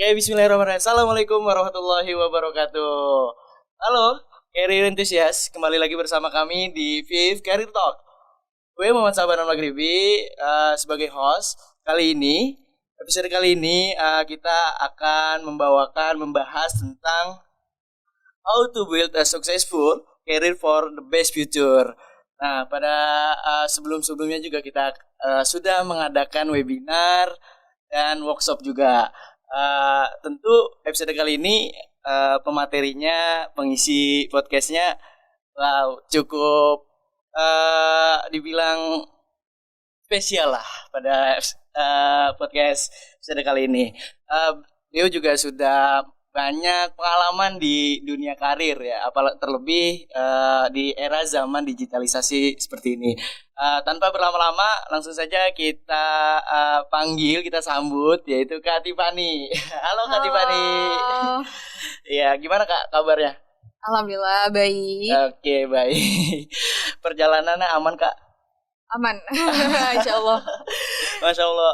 Oke, bismillahirrahmanirrahim. Assalamualaikum warahmatullahi wabarakatuh. Halo, career enthusiast. Kembali lagi bersama kami di Viv Career Talk. Gue Muhammad Sabanan Maghribi sebagai host. Episode kali ini kita akan membahas tentang how to build a successful career for the best future. Nah, pada sebelum-sebelumnya juga kita sudah mengadakan webinar dan workshop juga. Tentu episode kali ini pematerinya, pengisi podcastnya, cukup dibilang spesial lah pada podcast episode kali ini. Beliau juga sudah banyak pengalaman di dunia karir ya, apalagi terlebih di era zaman digitalisasi seperti ini. Tanpa berlama-lama, langsung saja kita kita sambut, yaitu Kak Tiffany. Halo Kak Tiffany. Ya, gimana Kak kabarnya? Alhamdulillah baik. Oke, baik. Perjalanannya aman Kak? Aman. Insya Allah. Masya Allah.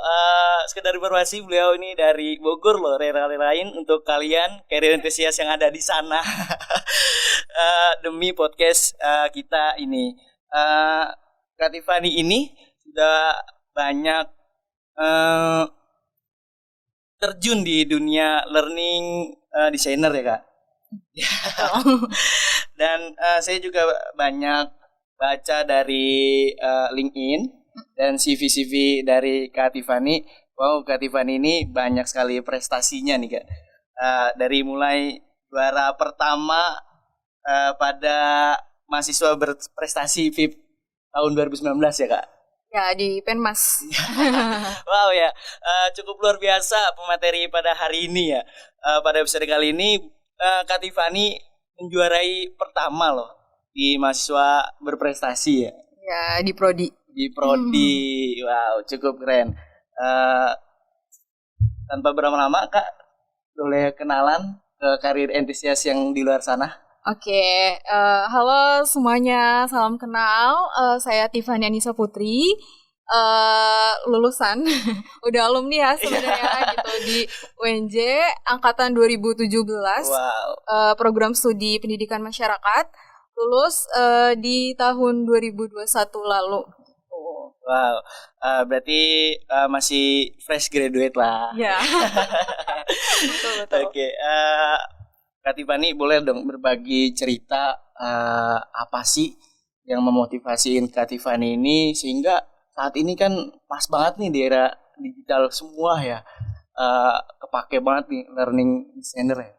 Sekedar informasi, beliau ini dari Bogor loh, rela-rela lain untuk kalian career enthusiast yang ada di sana. Demi podcast kita ini. Kak Tiffany ini sudah banyak terjun di dunia learning designer ya Kak. Dan saya juga banyak baca dari LinkedIn dan CV dari Kak Tiffany. Wow, Kak Tiffany ini banyak sekali prestasinya nih Kak. Dari mulai juara pertama pada mahasiswa berprestasi VIP tahun 2019 ya Kak? Ya, di Penmas. Wow ya, cukup luar biasa pemateri pada hari ini ya. Pada episode kali ini Kak Tiffany menjuarai pertama loh di mahasiswa berprestasi ya. Ya, di Prodi. Di Prodi, wow cukup keren. Tanpa berlama-lama Kak, boleh kenalan ke karir entusias yang di luar sana? Oke, halo semuanya, salam kenal. Saya Tiffany Anissa Putri, lulusan, udah alumni ya sebenarnya gitu di UNJ angkatan 2017, program studi pendidikan masyarakat, lulus di tahun 2021 lalu. Wow, berarti masih fresh graduate lah. Ya. Betul. Oke. Kak Tiffany boleh dong berbagi cerita apa sih yang memotivasiin Kak Tiffany ini sehingga saat ini kan pas banget nih di era digital semua ya, kepake banget nih learning designer ya.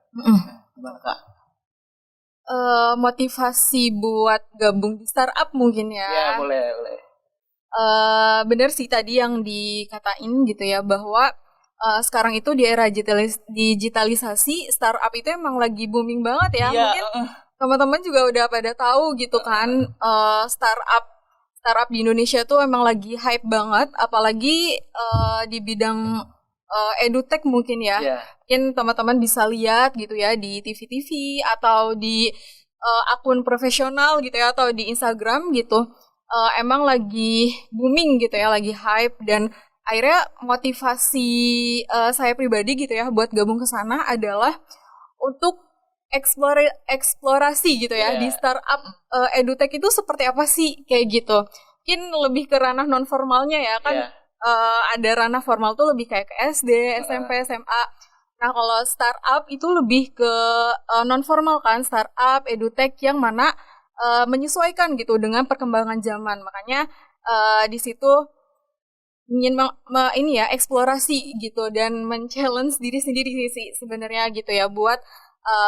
Gimana Kak? Motivasi buat gabung di startup mungkin ya. Ya boleh. Bener sih tadi yang dikatain gitu ya bahwa sekarang itu di era digitalisasi startup itu emang lagi booming banget ya. Mungkin teman-teman juga udah pada tahu gitu kan, startup di Indonesia tuh emang lagi hype banget, apalagi di bidang edutech mungkin ya. Mungkin teman-teman bisa lihat gitu ya di TV-TV atau di akun profesional gitu ya, atau di Instagram gitu. Emang lagi booming gitu ya, lagi hype, dan akhirnya motivasi saya pribadi gitu ya buat gabung ke sana adalah untuk eksplorasi gitu ya di startup edutech itu seperti apa sih kayak gitu. Mungkin lebih ke ranah non formalnya ya kan. Ada ranah formal tuh lebih kayak ke SD, SMP, SMA. Nah kalau startup itu lebih ke non formal kan, startup edutech yang mana menyesuaikan gitu dengan perkembangan zaman. Makanya di situ ingin eksplorasi gitu dan men-challenge diri sendiri sih sebenarnya gitu ya buat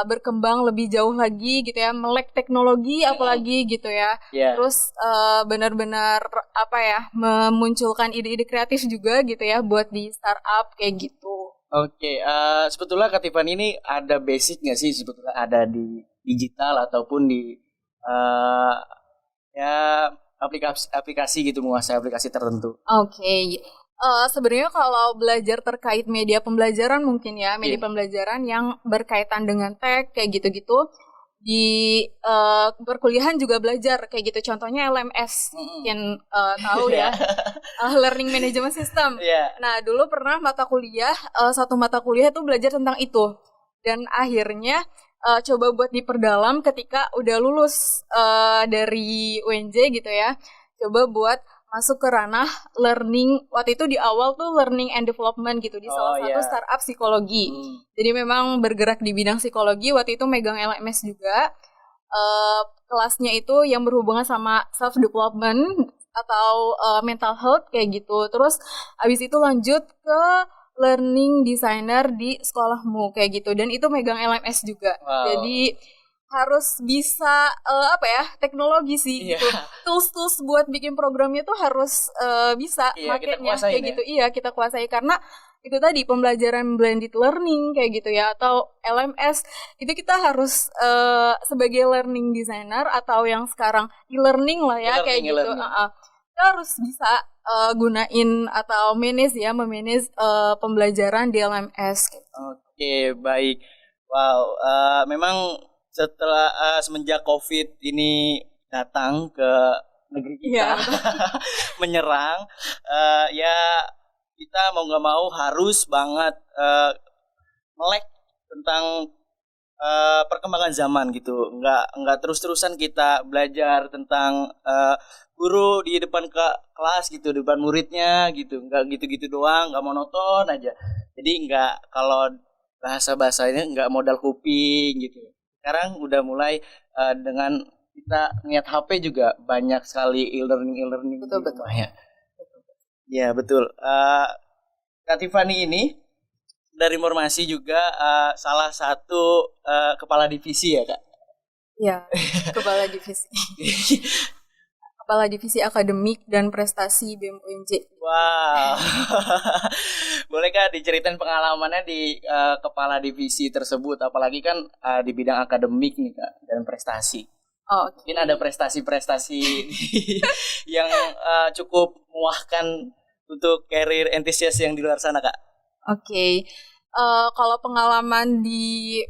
berkembang lebih jauh lagi gitu ya, melek teknologi apalagi gitu ya. Terus benar-benar memunculkan ide-ide kreatif juga gitu ya buat di startup kayak gitu. Oke, sebetulnya Kak Tiffany ini ada basic nggak sih sebetulnya ada di digital ataupun di aplikasi gitu, menguasai aplikasi tertentu? Oke. Sebenarnya kalau belajar terkait media pembelajaran mungkin ya, media pembelajaran yang berkaitan dengan tech kayak gitu-gitu, di perkuliahan juga belajar kayak gitu. Contohnya LMS, mungkin tahu ya, Learning Management System. Nah, dulu pernah satu mata kuliah itu belajar tentang itu. Dan akhirnya coba buat diperdalam ketika udah lulus dari UNJ gitu ya. Coba buat masuk ke ranah learning, waktu itu di awal tuh learning and development gitu di salah satu startup psikologi. Jadi memang bergerak di bidang psikologi, waktu itu megang LMS juga. Kelasnya itu yang berhubungan sama self development atau mental health kayak gitu. Terus abis itu lanjut ke learning designer di sekolahmu kayak gitu, dan itu megang LMS juga. Jadi harus bisa teknologi sih gitu. Tools buat bikin programnya tuh harus bisa makanya kayak gitu. Iya, kita kuasai karena itu tadi pembelajaran blended learning kayak gitu ya, atau LMS itu kita harus sebagai learning designer atau yang sekarang e-learning lah ya kayak gitu. Kita harus bisa gunain atau memanage pembelajaran di LMS gitu. Oke, baik. Wow, memang setelah semenjak COVID ini datang ke negeri kita, menyerang, ya kita mau nggak mau harus banget melek tentang perkembangan zaman gitu. Nggak terus-terusan kita belajar tentang guru di depan kelas gitu, depan muridnya gitu. Nggak gitu-gitu doang, nggak monoton aja. Jadi nggak, kalau bahasa-bahasanya nggak modal kuping gitu. Sekarang udah mulai dengan kita ngeliat HP juga banyak sekali e-learning betul. Ya betul. Kak Tiffany ini dari Informasi juga salah satu kepala divisi ya Kak? Iya, kepala divisi. Kepala Divisi Akademik dan Prestasi BEM UNJ. Wow. Boleh Kak diceritain pengalamannya di kepala divisi tersebut, apalagi kan di bidang akademik nih Kak dan prestasi. Mungkin ada prestasi-prestasi yang cukup memuaskan untuk karir entusias yang di luar sana Kak. Kalau pengalaman di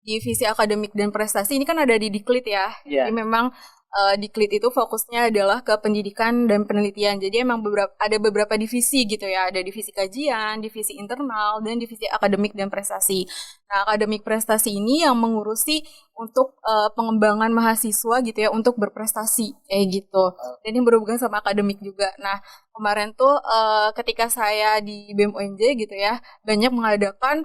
divisi akademik dan prestasi ini kan ada di Diklit ya. Jadi memang Diklit itu fokusnya adalah ke pendidikan dan penelitian. Jadi emang ada beberapa divisi gitu ya. Ada divisi kajian, divisi internal, dan divisi akademik dan prestasi. Nah, akademik prestasi ini yang mengurusi untuk pengembangan mahasiswa gitu ya, untuk berprestasi kayak gitu. Dan yang berhubungan sama akademik juga. Nah, kemarin tuh ketika saya di BEM UNJ gitu ya, banyak mengadakan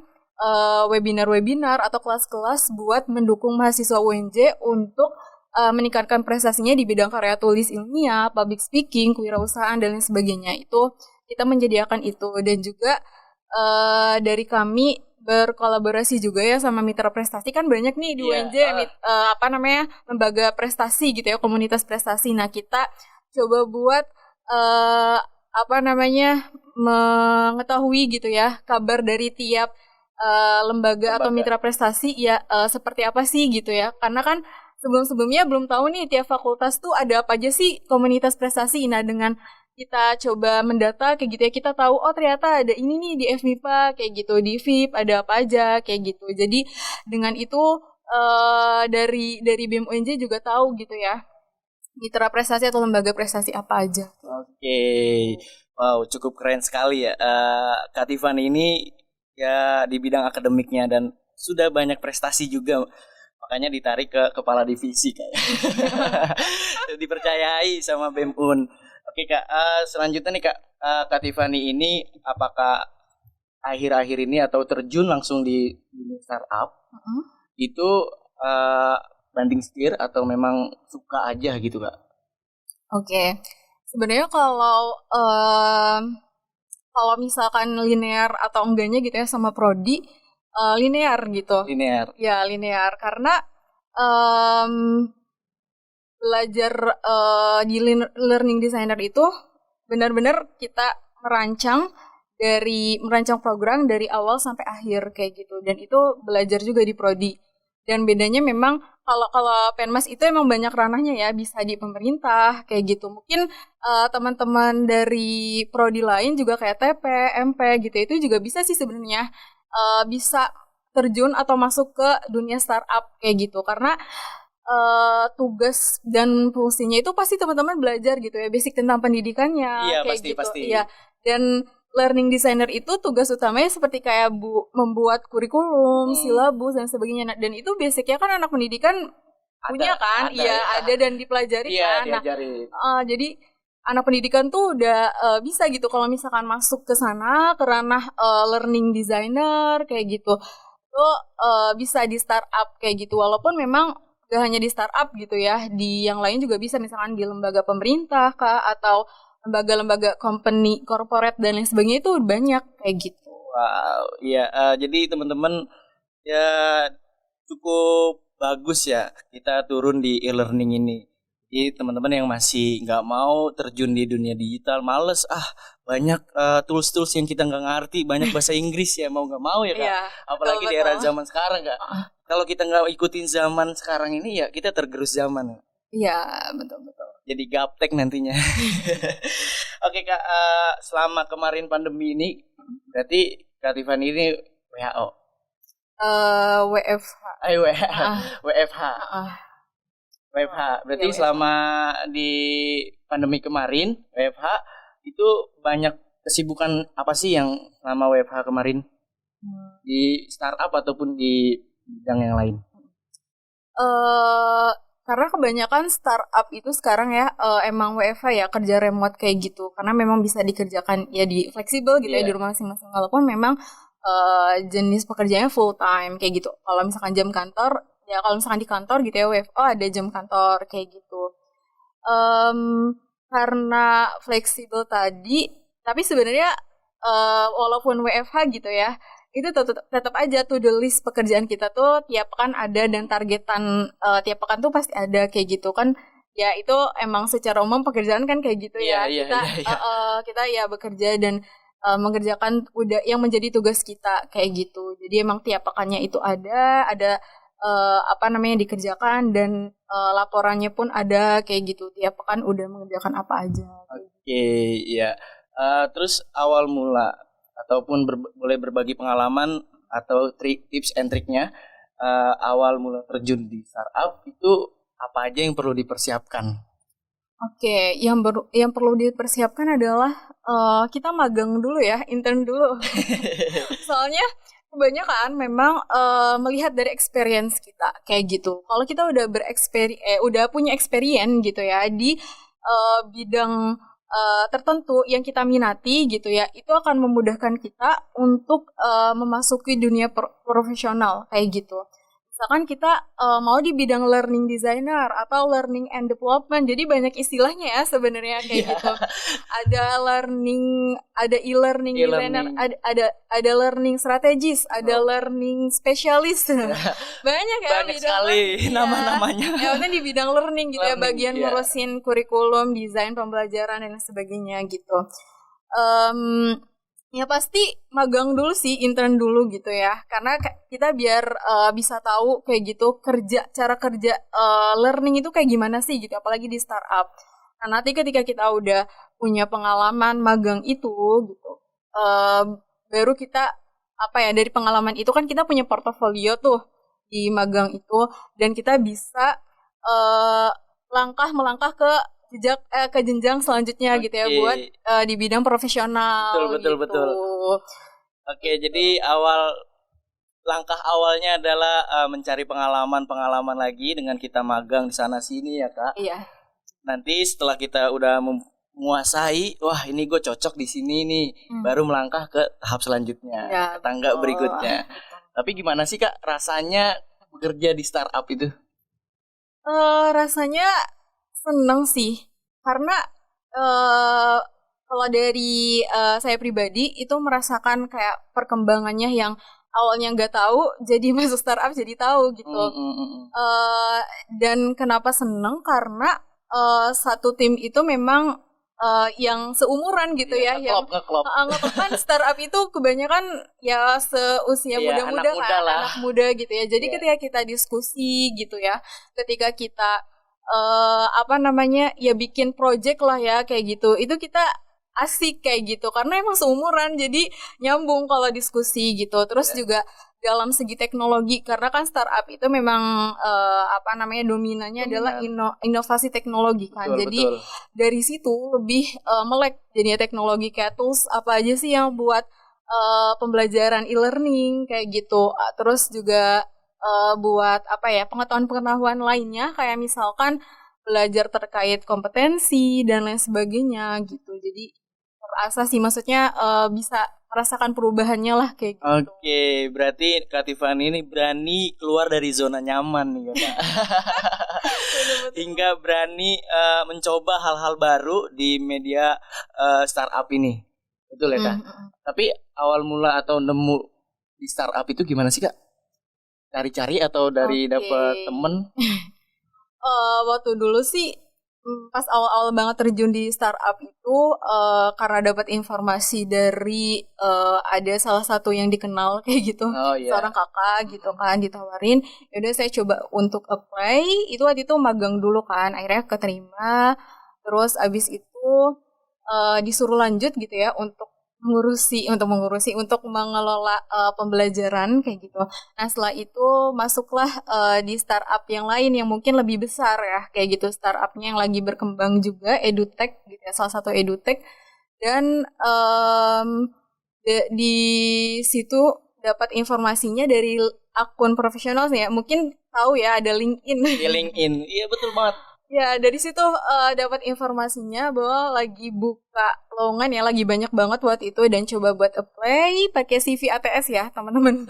webinar-webinar atau kelas-kelas buat mendukung mahasiswa UNJ untuk meningkatkan prestasinya di bidang karya tulis ilmiah, public speaking, kewirausahaan, dan lain sebagainya. Itu kita menyediakan itu. Dan juga dari kami berkolaborasi juga ya sama mitra prestasi. Kan banyak nih di UNJ lembaga prestasi gitu ya, komunitas prestasi. Nah, kita coba buat mengetahui gitu ya kabar dari tiap lembaga atau mitra prestasi ya, seperti apa sih gitu ya. Karena kan sebelum-sebelumnya belum tahu nih tiap fakultas tuh ada apa aja sih komunitas prestasi. Nah, dengan kita coba mendata kayak gitu ya, kita tahu ternyata ada ini nih di FMIPA kayak gitu, di VIP ada apa aja kayak gitu. Jadi dengan itu dari BEM UNJ juga tahu gitu ya mitra prestasi atau lembaga prestasi apa aja. Wow, cukup keren sekali ya Kak Tiffany ini ya di bidang akademiknya, dan sudah banyak prestasi juga. Makanya ditarik ke kepala divisi Kak. Dipercayai sama BEM UN. Oke Kak, selanjutnya nih Kak, Kak Tiffany ini apakah akhir-akhir ini atau terjun langsung di dunia startup? Itu banting setir atau memang suka aja gitu Kak? Sebenarnya kalau misalkan linear atau enggaknya gitu ya sama prodi, linear gitu. Linear karena belajar di learning designer itu benar-benar kita merancang program dari awal sampai akhir kayak gitu, dan itu belajar juga di prodi. Dan bedanya memang kalau Penmas itu emang banyak ranahnya ya, bisa di pemerintah kayak gitu. Mungkin teman-teman dari prodi lain juga kayak TP, MP gitu, itu juga bisa sih sebenarnya bisa terjun atau masuk ke dunia startup kayak gitu karena tugas dan fungsinya itu pasti teman-teman belajar gitu ya basic tentang pendidikannya Iya, kayak pasti, gitu. pasti. Iya. Dan learning designer itu tugas utamanya seperti kayak membuat kurikulum, silabus dan sebagainya. Dan itu basicnya kan anak pendidikan punya kan, iya ada dan dipelajari iya, kan. diajari. Jadi anak pendidikan tuh udah bisa gitu kalau misalkan masuk ke sana ke ranah learning designer kayak gitu. Tuh bisa di startup kayak gitu walaupun memang gak hanya di startup gitu ya, di yang lain juga bisa misalkan di lembaga pemerintah kah atau lembaga-lembaga company, corporate dan lain sebagainya itu banyak kayak gitu. Wow, iya. Jadi teman-teman ya cukup bagus ya kita turun di e-learning ini. Jadi teman-teman yang masih nggak mau terjun di dunia digital, males banyak tools-tools yang kita nggak ngerti, banyak bahasa Inggris ya mau nggak mau ya Kak. Iya, Apalagi betul, di era zaman sekarang Kak. Kalau kita nggak ikutin zaman sekarang ini ya kita tergerus zaman. Iya, betul. Jadi gaptek nantinya. Oke Kak, selama kemarin pandemi ini berarti Kak Tiffany ini WHO. WFH. WFH. WFH. Berarti Ya, WFH. selama di pandemi kemarin WFH itu banyak kesibukan apa sih yang selama WFH kemarin? Di startup ataupun di bidang yang lain? Karena kebanyakan startup itu sekarang ya emang WFH ya kerja remote kayak gitu karena memang bisa dikerjakan ya di fleksibel gitu ya di rumah masing-masing walaupun memang jenis pekerjaannya full time kayak gitu. Kalau misalkan jam kantor ya kalau misalkan di kantor gitu ya WFO ada jam kantor kayak gitu. Karena fleksibel tadi tapi sebenarnya walaupun WFH gitu ya itu tetap aja to do list pekerjaan kita tuh tiap pekan ada dan targetan tiap pekan tuh pasti ada kayak gitu kan ya itu emang secara umum pekerjaan kan kayak gitu ya kita ya bekerja dan mengerjakan udah yang menjadi tugas kita kayak gitu jadi emang tiap pekannya itu ada dikerjakan dan laporannya pun ada kayak gitu tiap pekan udah mengerjakan apa aja. Oke, ya. Terus awal mula ataupun boleh berbagi pengalaman atau tips and triknya awal mula terjun di startup itu apa aja yang perlu dipersiapkan? Oke, yang perlu dipersiapkan adalah kita magang dulu ya, intern dulu. Soalnya kebanyakan memang melihat dari experience kita kayak gitu. Kalau kita udah punya experience gitu ya di bidang tertentu yang kita minati gitu ya, itu akan memudahkan kita untuk memasuki dunia profesional kayak gitu. Misalkan kita mau di bidang learning designer atau learning and development, jadi banyak istilahnya ya sebenarnya kayak gitu. Ada e-learning designer, ada learning strategis, ada learning specialist, banyak ya banyak sekali nama-namanya. Ya di bidang learning gitu ya, bagian ngurusin kurikulum, desain pembelajaran dan sebagainya gitu. Ya pasti magang dulu sih, intern dulu gitu ya. Karena kita biar bisa tahu kayak gitu cara kerja learning itu kayak gimana sih gitu, apalagi di startup. Nah, nanti ketika kita udah punya pengalaman magang itu gitu, baru kita dari pengalaman itu kan kita punya portofolio tuh di magang itu dan kita bisa melangkah ke jenjang selanjutnya gitu ya buat di bidang profesional. Betul. Oke, jadi langkah awalnya adalah mencari pengalaman lagi dengan kita magang di sana sini ya Kak. Iya. Nanti setelah kita udah menguasai, wah ini gue cocok di sini nih, baru melangkah ke tahap selanjutnya, ke tangga berikutnya. Tapi gimana sih Kak rasanya bekerja di startup itu? Rasanya seneng sih, karena kalau dari saya pribadi itu merasakan kayak perkembangannya yang awalnya nggak tahu, jadi masuk startup jadi tahu gitu. Dan kenapa seneng? Karena satu tim itu memang yang seumuran gitu ya, yang kan startup itu kebanyakan ya seusia muda-muda kan, anak muda gitu ya. Jadi ketika kita diskusi gitu ya, ketika kita bikin project lah ya kayak gitu, itu kita asik kayak gitu karena emang seumuran jadi nyambung kalau diskusi gitu. Terus juga dalam segi teknologi karena kan startup itu memang dominannya adalah inovasi teknologi kan. Jadi dari situ lebih melek jadinya teknologi kayak tools apa aja sih yang buat pembelajaran e-learning kayak gitu. Terus juga buat pengetahuan-pengetahuan lainnya kayak misalkan belajar terkait kompetensi dan lain sebagainya gitu. Jadi terasa sih maksudnya bisa merasakan perubahannya lah kayak gitu. Oke, berarti Kak Tiffany ini berani keluar dari zona nyaman nih ya Kak. Hingga berani mencoba hal-hal baru di media startup ini. Betul ya Kak? Tapi awal mula atau nemu di startup itu gimana sih Kak? Cari-cari atau dari dapat temen? Waktu dulu sih pas awal-awal banget terjun di startup itu karena dapat informasi dari ada salah satu yang dikenal kayak gitu, seorang kakak gitu kan ditawarin, yaudah saya coba untuk apply. Itu waktu itu magang dulu kan, akhirnya keterima. Terus abis itu disuruh lanjut gitu ya untuk mengelola pembelajaran kayak gitu. Nah setelah itu masuklah di startup yang lain yang mungkin lebih besar ya kayak gitu, startupnya yang lagi berkembang juga, edutech gitu ya, salah satu edutech. Dan di situ dapat informasinya dari akun profesional ya, mungkin tahu ya ada LinkedIn. Di LinkedIn, iya betul banget. Ya, dari situ dapat informasinya bahwa lagi buka lowongan ya, lagi banyak banget buat itu, dan coba buat apply pakai CV ATS ya, teman-teman.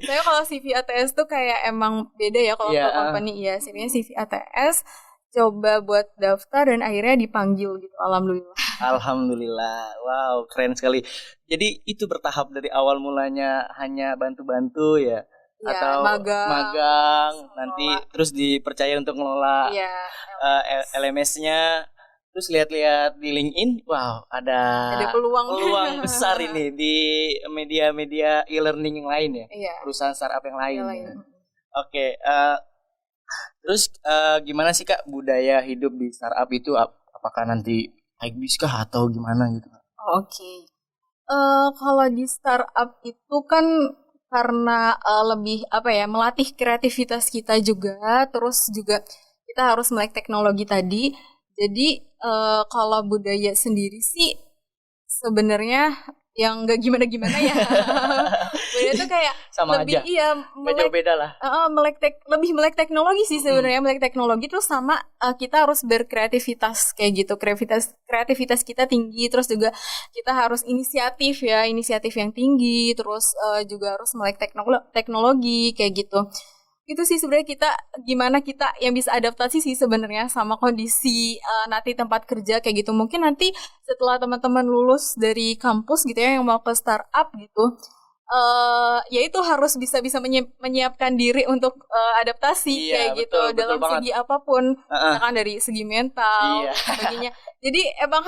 Saya kalau CV ATS tuh kayak emang beda ya kalau ke company ya, CV-nya CV ATS, coba buat daftar dan akhirnya dipanggil gitu. Alhamdulillah. Alhamdulillah. Wow, keren sekali. Jadi itu bertahap dari awal mulanya hanya bantu-bantu ya. Atau magang nanti terus dipercaya untuk ngelola LMS-nya, terus lihat-lihat di LinkedIn, wow ada peluang besar ini di media-media e-learning yang lain ya, perusahaan startup yang lain. Oke, terus gimana sih Kak budaya hidup di startup itu, apakah nanti high bis kah atau gimana gitu? Oke. Kalau di startup itu kan karena lebih melatih kreativitas kita juga, terus juga kita harus melek teknologi tadi. Jadi kalau budaya sendiri sih sebenarnya yang nggak gimana-gimana ya. Budaya itu kayak sama lebih aja. Beda lah. Lebih melek teknologi sih sebenarnya, melek teknologi terus sama kita harus berkreativitas kayak gitu. Kreativitas kita tinggi, terus juga kita harus inisiatif yang tinggi, terus juga harus melek teknologi kayak gitu. Itu sih sebenarnya gimana kita yang bisa adaptasi sih sebenarnya sama kondisi nanti tempat kerja kayak gitu. Mungkin nanti setelah teman-teman lulus dari kampus gitu ya yang mau ke startup gitu, ya itu harus bisa menyiapkan diri untuk adaptasi kayak gitu, dalam segi apapun, misalkan dari segi mental sebagainya. Jadi emang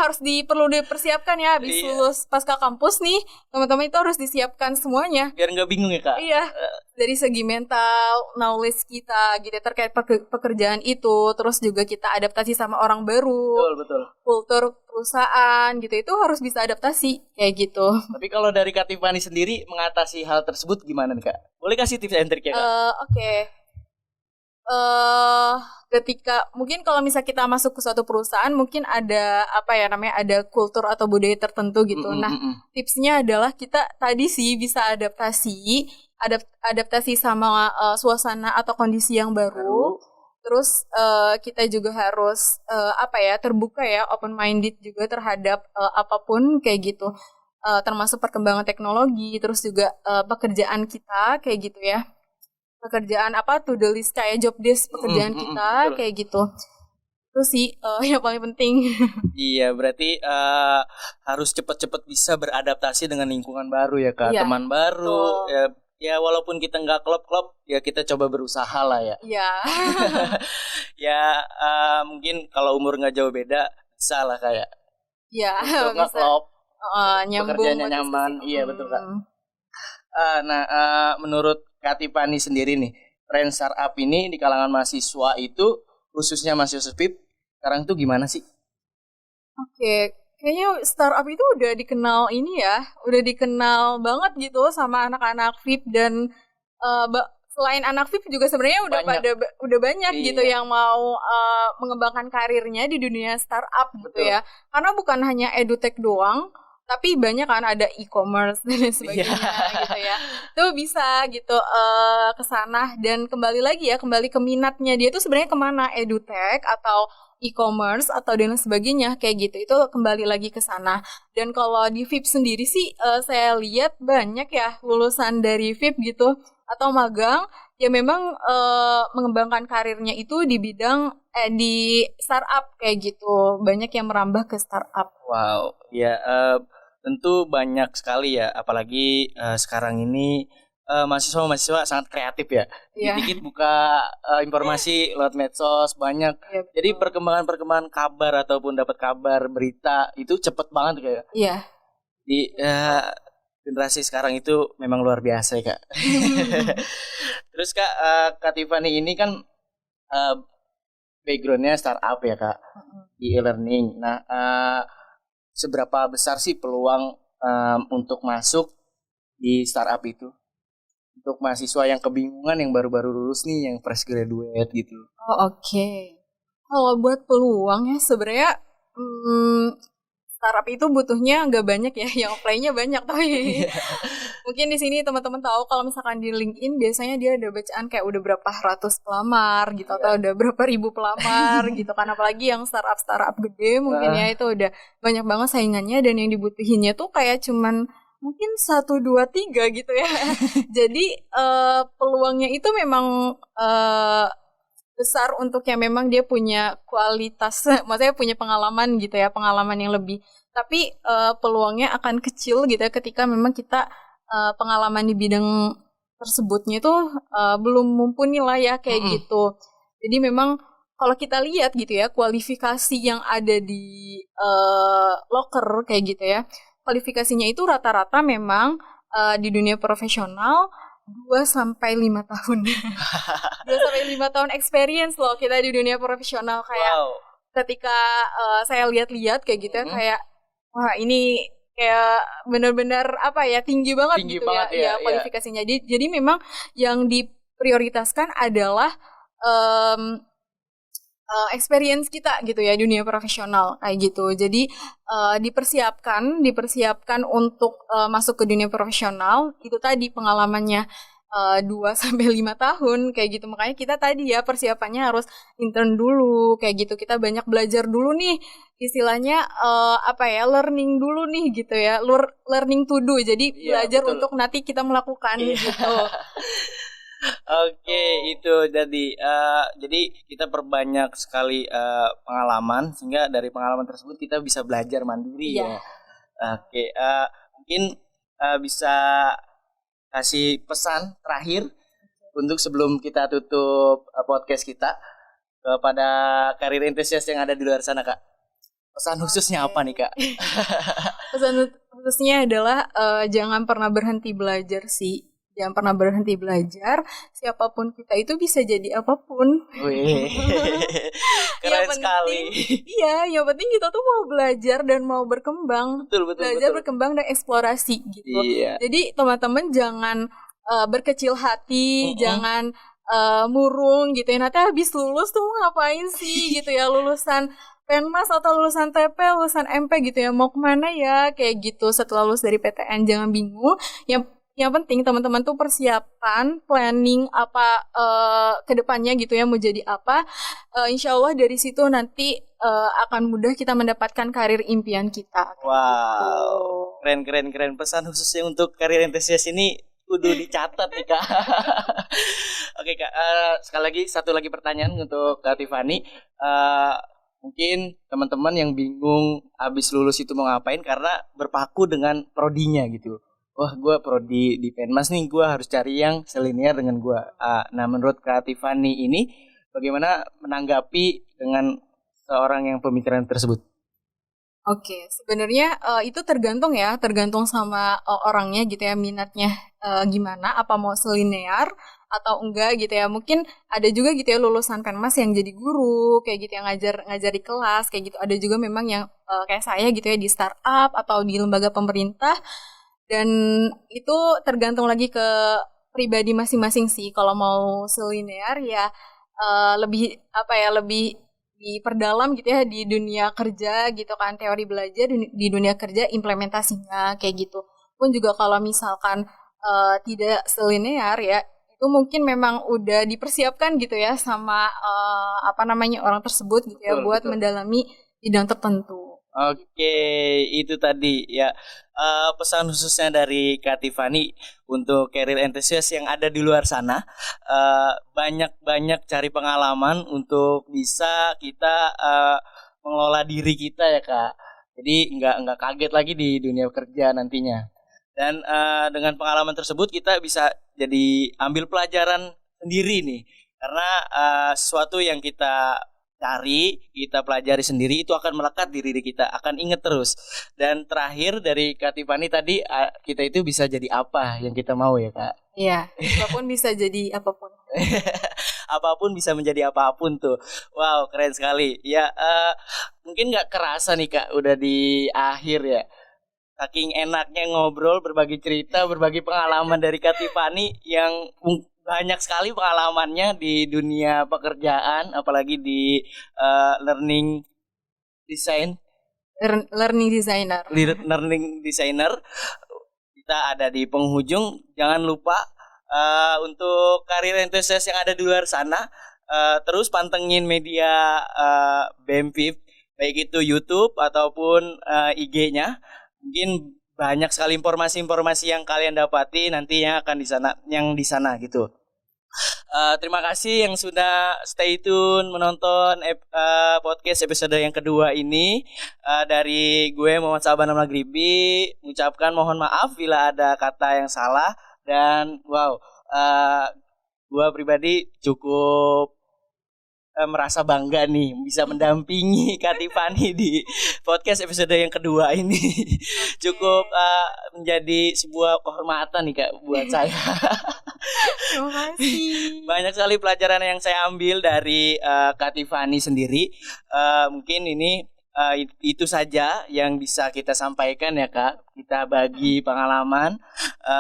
perlu dipersiapkan ya habis lulus pasca kampus nih, teman-teman itu harus disiapkan semuanya biar nggak bingung ya Kak. Iya, dari segi mental, knowledge kita gitu terkait pekerjaan itu, terus juga kita adaptasi sama orang baru, betul. Kultur perusahaan gitu, itu harus bisa adaptasi kayak gitu. Tapi kalau dari Kak Tiffany sendiri mengatasi hal tersebut gimana nih Kak? Boleh kasih tips and trick ya Kak? Oke. Ketika mungkin kalau misal kita masuk ke suatu perusahaan mungkin ada ada kultur atau budaya tertentu gitu. Nah, tipsnya adalah kita tadi sih bisa adaptasi sama suasana atau kondisi yang baru. Terus kita juga harus terbuka ya, open minded juga terhadap apapun kayak gitu. Termasuk perkembangan teknologi, terus juga pekerjaan kita kayak gitu ya. Pekerjaan to-do list kayak job desk pekerjaan kita kayak gitu. Itu sih yang paling penting. Iya, berarti harus cepat-cepat bisa beradaptasi dengan lingkungan baru ya Kak, teman baru. Ya walaupun kita nggak klop-klop, ya kita coba berusaha lah ya. Iya. Ya mungkin kalau umur nggak jauh beda, bisa lah kayak. Iya. Untuk nggak klop, pekerjaannya nyaman. Iya betul Kak. Menurut Kak Tiffany sendiri nih, tren startup ini di kalangan mahasiswa itu, khususnya mahasiswa FIP, sekarang tuh gimana sih? Oke, kayaknya startup itu udah dikenal ini ya, udah dikenal banget gitu sama anak-anak VIP dan selain anak VIP juga sebenarnya udah banyak gitu yang mau mengembangkan karirnya di dunia startup gitu ya. Karena bukan hanya edutech doang, tapi banyak kan ada e-commerce dan lain sebagainya gitu ya. Itu bisa gitu ke sana dan kembali ke minatnya dia tuh sebenarnya kemana, edutech atau e-commerce atau dan sebagainya kayak gitu, itu kembali lagi ke sana. Dan kalau di VIP sendiri sih saya lihat banyak ya lulusan dari VIP gitu atau magang yang memang mengembangkan karirnya itu di bidang di startup kayak gitu, banyak yang merambah ke startup. Wow, ya tentu banyak sekali ya, apalagi sekarang ini mahasiswa sangat kreatif ya. Dikit buka informasi lewat medsos banyak. Jadi perkembangan kabar ataupun dapat kabar berita itu cepet banget kayak. Iya. Di generasi sekarang itu memang luar biasa ya, Kak. Terus Kak Tiffany ini kan backgroundnya startup ya, Kak, di e-learning. Nah, seberapa besar sih peluang untuk masuk di startup itu? Untuk mahasiswa yang kebingungan, yang baru-baru lulus nih, yang fresh graduate gitu. Oh, oke. Kalau buat peluangnya sebenarnya startup itu butuhnya nggak banyak ya, yang apply-nya banyak tapi mungkin di sini teman-teman tahu kalau misalkan di LinkedIn biasanya dia ada bacaan kayak udah berapa ratus pelamar gitu atau udah berapa ribu pelamar gitu kan, apalagi yang startup gede mungkin ya itu udah banyak banget saingannya dan yang dibutuhinnya tuh kayak cuman mungkin 1, 2, 3 gitu ya. Jadi peluangnya itu memang besar untuk yang memang dia punya kualitas, maksudnya punya pengalaman gitu ya, pengalaman yang lebih. Tapi peluangnya akan kecil gitu ya ketika memang kita pengalaman di bidang tersebutnya itu belum mumpuni lah ya kayak gitu. Jadi memang kalau kita lihat gitu ya kualifikasi yang ada di loker kayak gitu ya, kualifikasinya itu rata-rata memang di dunia profesional 2-5 tahun. 2-5 tahun experience loh kita di dunia profesional kayak ketika saya lihat-lihat kayak gitu ya kayak wah ini kayak benar-benar apa ya tinggi banget gitu ya kualifikasinya. Jadi memang yang diprioritaskan adalah experience kita gitu ya dunia profesional kayak gitu. Jadi dipersiapkan untuk masuk ke dunia profesional itu tadi pengalamannya 2-5 tahun kayak gitu. Makanya kita tadi ya persiapannya harus intern dulu kayak gitu. Kita banyak belajar dulu nih istilahnya learning dulu nih gitu ya. Learning to do. Jadi belajar untuk nanti kita melakukan gitu. Oke, itu jadi kita perbanyak sekali pengalaman sehingga dari pengalaman tersebut kita bisa belajar mandiri ya. Oke, mungkin bisa kasih pesan terakhir untuk sebelum kita tutup podcast kita kepada karir entusias yang ada di luar sana, Kak. Pesan khususnya apa nih, Kak? Pesan khususnya adalah jangan pernah berhenti belajar sih. Jangan pernah berhenti belajar. Siapapun kita itu bisa jadi apapun. Wih, keren sekali. Iya, yang penting kita tuh mau belajar dan mau berkembang. Belajar, berkembang dan eksplorasi gitu. Iya. Jadi teman-teman jangan berkecil hati, jangan murung gitu ya. Nanti habis lulus tuh ngapain sih gitu ya, lulusan Penmas atau lulusan TP, lulusan MP gitu ya, mau kemana ya kayak gitu setelah lulus dari PTN. Jangan bingung. Yang penting teman-teman tuh persiapan, planning apa kedepannya gitu ya mau jadi apa. Insya Allah dari situ nanti akan mudah kita mendapatkan karir impian kita. Wow, keren. Pesan khususnya untuk karir entusias ini kudu dicatat nih, Kak. Oke, Kak, satu lagi pertanyaan untuk Kak Tiffany. Mungkin teman-teman yang bingung habis lulus itu mau ngapain karena berpaku dengan prodinya gitu. Wah, gue prodi di Penmas nih, gue harus cari yang selinier dengan gue. Nah, menurut Kak Tiffany ini, bagaimana menanggapi dengan seorang yang pemikiran tersebut? Oke, sebenarnya itu tergantung sama orangnya gitu ya, minatnya gimana, apa mau selinear atau enggak gitu ya. Mungkin ada juga gitu ya lulusan Penmas yang jadi guru kayak gitu, yang ngajar di kelas kayak gitu. Ada juga memang yang kayak saya gitu ya di startup atau di lembaga pemerintah, dan itu tergantung lagi ke pribadi masing-masing sih. Kalau mau selinear ya lebih apa ya, lebih diperdalam gitu ya di dunia kerja gitu kan, teori belajar di dunia kerja implementasinya kayak gitu. Pun juga kalau misalkan tidak selinear ya, itu mungkin memang udah dipersiapkan gitu ya sama apa namanya orang tersebut gitu ya, buat mendalami bidang tertentu. Oke, itu tadi ya pesan khususnya dari Kak Tiffany untuk career enthusiast yang ada di luar sana. Banyak-banyak cari pengalaman untuk bisa kita mengelola diri kita ya Kak. Jadi nggak kaget lagi di dunia kerja nantinya. Dan dengan pengalaman tersebut kita bisa jadi ambil pelajaran sendiri nih. Karena sesuatu yang kita cari, kita pelajari sendiri itu akan melekat di diri kita, akan inget terus. Dan terakhir dari Kak Tiffany tadi, kita itu bisa jadi apa yang kita mau ya Kak? Iya, apapun bisa jadi apapun. Apapun bisa menjadi apapun tuh. Wow, keren sekali. Ya, mungkin nggak kerasa nih Kak, udah di akhir ya. Saking enaknya ngobrol, berbagi cerita, berbagi pengalaman dari Kak Tiffany yang banyak sekali pengalamannya di dunia pekerjaan, apalagi di learning design, learning designer. Learning designer. Kita ada di penghujung. Jangan lupa untuk karir enthusiast yang ada di luar sana, terus pantengin media BEM-FIF, baik itu YouTube ataupun IG-nya. Mungkin banyak sekali informasi-informasi yang kalian dapati nantinya akan di sana gitu. Terima kasih yang sudah stay tune menonton podcast episode yang kedua ini. Dari gue Muhammad Saban Al-Maghribi mengucapkan mohon maaf bila ada kata yang salah, dan gue pribadi cukup merasa bangga nih bisa mendampingi Kak Tiffany di podcast episode yang kedua ini. Cukup menjadi sebuah kehormatan nih Kak buat saya. Terima kasih. Banyak sekali pelajaran yang saya ambil dari Kak Tiffany sendiri. Mungkin ini itu saja yang bisa kita sampaikan ya Kak. Kita bagi pengalaman,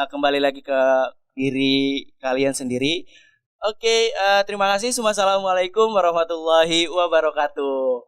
kembali lagi ke diri kalian sendiri. Oke, terima kasih. Wassalamualaikum warahmatullahi wabarakatuh.